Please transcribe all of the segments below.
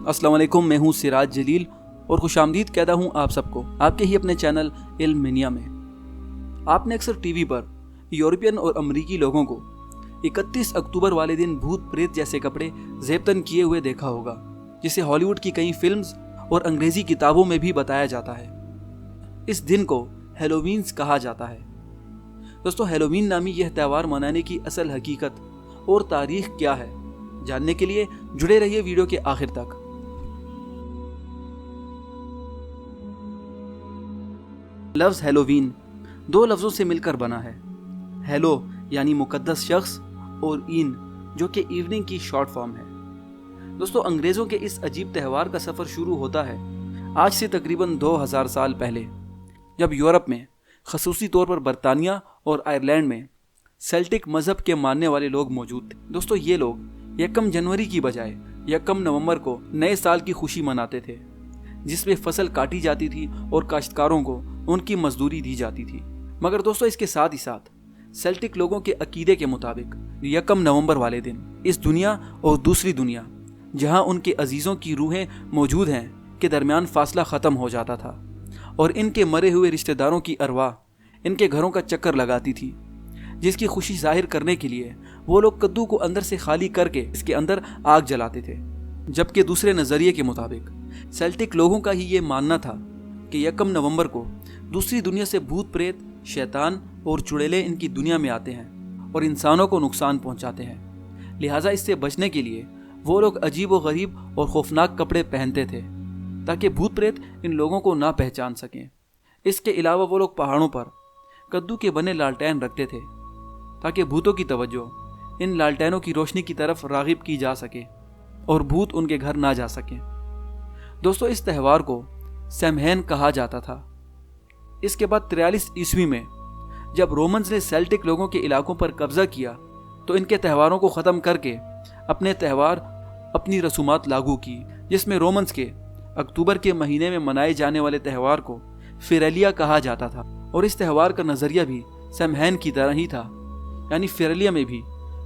अस्सलाम वालेकुम, मैं हूँ सिराज जलील और खुशामदीद कहता हूँ आप सबको आपके ही अपने चैनल इल्म मिनिया में। आपने अक्सर टीवी पर यूरोपियन और अमरीकी लोगों को 31 अक्टूबर वाले दिन भूत प्रेत जैसे कपड़े ज़ेबतन किए हुए देखा होगा, जिसे हॉलीवुड की कई फिल्म्स और अंग्रेज़ी किताबों में भी बताया जाता है। इस दिन को हैलोवीन्स कहा जाता है। दोस्तों, हैलोवीन नामी यह त्यौहार मनाने की असल हकीकत और तारीख क्या है, जानने के लिए जुड़े रहिए वीडियो के आखिर तक। लफ्ज़ हैलोवीन दो लफ्ज़ों से मिलकर बना है। हैलो यानी मुकद्दस शख्स और इन जो कि इवनिंग की शॉर्ट फॉर्म है। दोस्तों, अंग्रेज़ों के इस अजीब त्यौहार का सफ़र शुरू होता है आज से तकरीबन 2000 साल पहले, जब यूरोप में ख़ुसूसी तौर पर बरतानिया और आयरलैंड में सेल्टिक मज़हब के मानने वाले लोग मौजूद थे। दोस्तों, ये लोग 1 जनवरी की बजाय 1 नवंबर को नए साल की खुशी मनाते थे, जिसमें फसल काटी जाती थी और काश्तकारों को उनकी मजदूरी दी जाती थी। मगर दोस्तों, इसके साथ ही साथ सेल्टिक लोगों के अकीदे के मुताबिक 1 नवंबर वाले दिन इस दुनिया और दूसरी दुनिया, जहां उनके अजीज़ों की रूहें मौजूद हैं, के दरमियान फासला ख़त्म हो जाता था और इनके मरे हुए रिश्तेदारों की अरवाह इनके घरों का चक्कर लगाती थी, जिसकी खुशी जाहिर करने के लिए वो लोग कद्दू को अंदर से खाली करके इसके अंदर आग जलाते थे। जबकि दूसरे नज़रिए के मुताबिक सेल्टिक लोगों का ही ये मानना था कि 1 नवंबर को दूसरी दुनिया से भूत प्रेत, शैतान और चुड़ैले इनकी दुनिया में आते हैं और इंसानों को नुकसान पहुंचाते हैं। लिहाजा इससे बचने के लिए वो लोग अजीब व गरीब और खौफनाक कपड़े पहनते थे ताकि भूत प्रेत इन लोगों को ना पहचान सकें। इसके अलावा वो लोग पहाड़ों पर कद्दू के बने लालटेन रखते थे ताकि भूतों की तवज्जो इन लालटेनों की रोशनी की तरफ रागिब की जा सके और भूत उनके घर ना जा सकें। दोस्तों, इस त्यौहार को सैमहैन कहा जाता था। इसके बाद 43 ईस्वी में जब रोमन्स ने सेल्टिक लोगों के इलाकों पर कब्जा किया तो इनके त्योहारों को ख़त्म करके अपने त्यौहार, अपनी रसूमात लागू की, जिसमें रोमन्स के अक्टूबर के महीने में मनाए जाने वाले त्यौहार को फिरेलिया कहा जाता था। और इस त्यौहार का नज़रिया भी सैमहैन की तरह ही था, यानी फिरेलिया में भी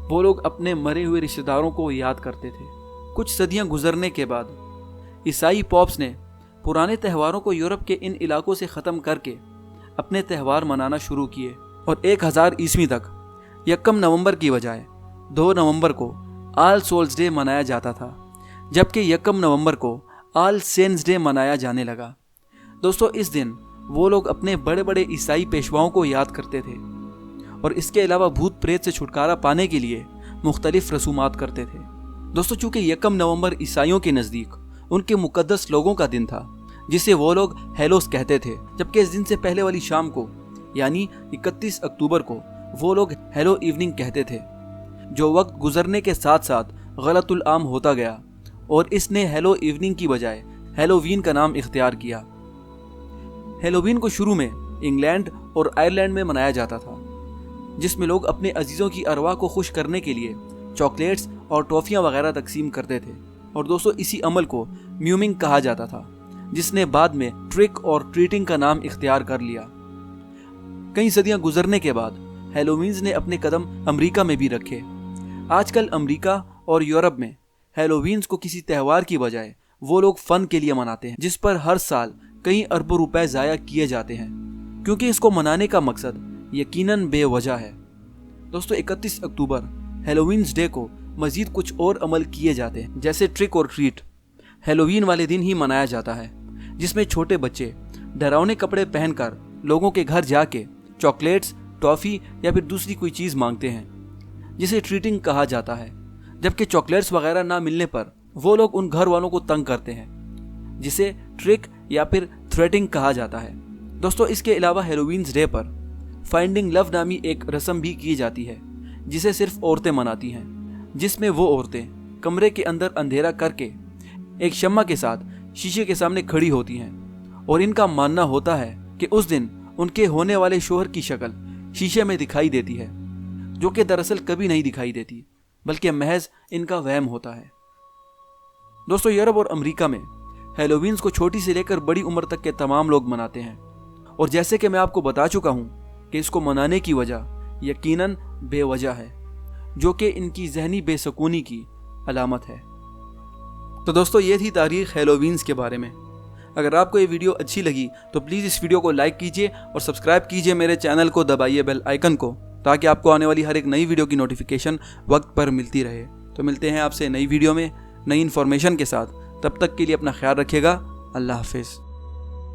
वो लोग अपने मरे हुए रिश्तेदारों को याद करते थे। कुछ सदियां गुजरने के बाद ईसाई पॉप्स ने पुराने त्योहारों को यूरोप के इन इलाकों से ख़त्म करके अपने त्यौहार मनाना शुरू किए और 1000 ईस्वी तक 1 नवंबर की बजाय 2 नवंबर को आल सोल्स डे मनाया जाता था, जबकि 1 नवंबर को आल सेंट्स डे मनाया जाने लगा। दोस्तों, इस दिन वो लोग अपने बड़े बड़े ईसाई पेशवाओं को याद करते थे और इसके अलावा भूत प्रेत से छुटकारा पाने के लिए मुख्तलिफ रसूमात करते थे। दोस्तों, चूँकि 1 नवंबर ईसाइयों के नज़दीक उनके मुकद्दस लोगों का दिन था, जिसे वो लोग हैलोस कहते थे, जबकि इस दिन से पहले वाली शाम को यानी 31 अक्टूबर को वो लोग हैलो इवनिंग कहते थे, जो वक्त गुजरने के साथ साथ गलतुल आम होता गया और इसने हैलो इवनिंग की बजाय हैलोवीन का नाम इख्तियार किया। हैलोवीन को शुरू में इंग्लैंड और आयरलैंड में मनाया जाता था, जिसमें लोग अपने अजीज़ों की अरवाह को खुश करने के लिए चॉकलेट्स और टॉफ़ियाँ वगैरह तकसीम करते थे। और दोस्तों, इसी अमल को म्यूमिंग कहा जाता था, जिसने बाद में ट्रिक और ट्रीटिंग का नाम इख्तियार कर लिया। कई सदियां गुजरने के बाद हैलोवीन्स ने अपने कदम अमेरिका में भी रखे। आजकल अमेरिका और यूरोप में हैलोवीन्स को किसी त्यौहार की बजाय वो लोग फ़न के लिए मनाते हैं, जिस पर हर साल कई अरबों रुपए ज़ाया किए जाते हैं, क्योंकि इसको मनाने का मकसद यकीनन बेवजह है। दोस्तों, 31 अक्टूबर हैलोवीन्स डे को मजीद कुछ और अमल किए जाते हैं, जैसे ट्रिक और ट्रीट हैलोवीन वाले दिन ही मनाया जाता है, जिसमें छोटे बच्चे डरावने कपड़े पहनकर लोगों के घर जाके चॉकलेट्स, टॉफ़ी या फिर दूसरी कोई चीज़ मांगते हैं, जिसे ट्रीटिंग कहा जाता है। जबकि चॉकलेट्स वगैरह ना मिलने पर वो लोग उन घर वालों को तंग करते हैं, जिसे ट्रिक या फिर थ्रेटिंग कहा जाता है। दोस्तों, इसके अलावा हैलोवीन्स डे पर फाइंडिंग लव नामी एक रस्म भी की जाती है, जिसे सिर्फ औरतें मनाती हैं, जिसमें वो औरतें कमरे के अंदर अंधेरा करके एक शम्मा के साथ शीशे के सामने खड़ी होती हैं और इनका मानना होता है कि उस दिन उनके होने वाले शोहर की शक्ल शीशे में दिखाई देती है, जो कि दरअसल कभी नहीं दिखाई देती, बल्कि महज इनका वहम होता है। दोस्तों, यूरोप और अमेरिका में हैलोवीन्स को छोटी से लेकर बड़ी उम्र तक के तमाम लोग मनाते हैं और जैसे कि मैं आपको बता चुका हूँ कि इसको मनाने की वजह यकीनन बेवजह है, जो कि इनकी जहनी बेसुकूनी की अलामत है। तो दोस्तों ये थी तारीख हैलोवीन्स के बारे में। अगर आपको ये वीडियो अच्छी लगी तो प्लीज़ इस वीडियो को लाइक कीजिए और सब्सक्राइब कीजिए मेरे चैनल को, दबाइए बेल आइकन को, ताकि आपको आने वाली हर एक नई वीडियो की नोटिफिकेशन वक्त पर मिलती रहे। तो मिलते हैं आपसे नई वीडियो में नई इन्फॉर्मेशन के साथ। तब तक के लिए अपना ख्याल रखिएगा। अल्लाह हाफिज़।